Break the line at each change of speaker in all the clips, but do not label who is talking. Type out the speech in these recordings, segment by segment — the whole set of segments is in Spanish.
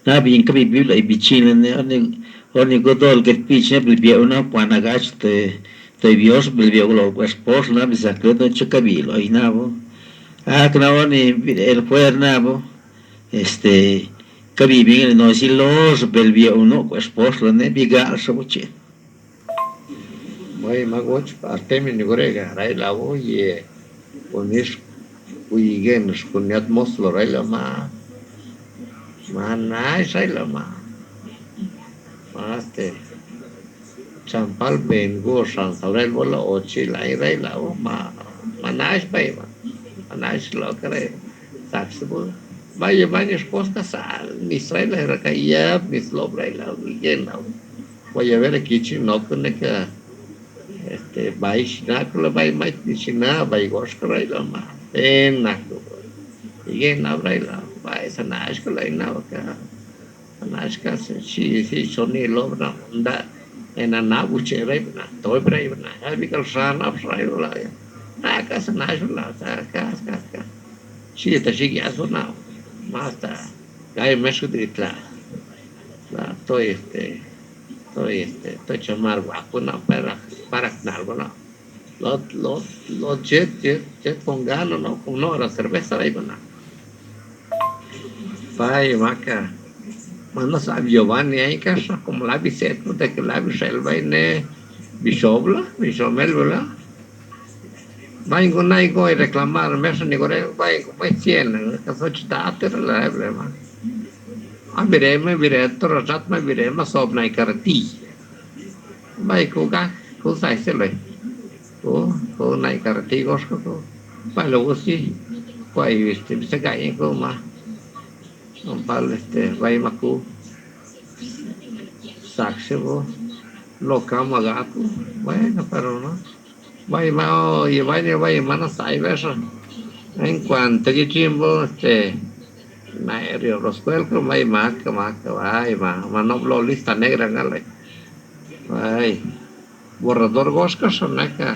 na bien que vivir la bichina ne oni go dol que piche bilbia una panagach te bios bilbia lo espos na bisa que no chacabilo ahí nabo que no oni el poder nabo que viven no si los bilbia uno espos la ne bigal sabuche
Vai magoch artemi ni gorega raila o ye unis uigen skuniat moslo raila ma nai raila ma este champal ben go san saurel bola ochi lai raila o ma nai bai ma nai lo kare saxibul vaya baños posta sal mis raila era kaya mis lo raila uigen na voy a ver aquí no con que bai shinakula bai mai shina bai goshkara ila ma en naklo igen abra ila bai sanash kala ina ka sanash ka si soni lobra onda en anabu chere na toy brai na abi kal san ab sai la ya ka sanash la ka si ta si ya sona masta gai mesku ditla la estoy chamar guapo no para nada los jet con gano no con no la cerveza ahí no pai maca mano sabe Giovanni ahí casa como la bicicleta de que la bicicleta ne bisobla bisomel ¿verdad? Vai con nai go reclamar messo ni gore vai come tiene che società per la problema a vireme torrat ma virema sob nai karti vai ko sai se le ko nai karti ko vai lo si vai se gai ko ma non parlo vai ma ku saksebo lo kama gato bueno pero no vai ma y vai mana sai verso en cuanto que tiempo na rio los cuelcos vai vai ma no lo lista negra ngale vai borrador gosca son neka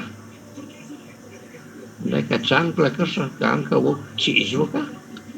chancla cosa canca bu chis boca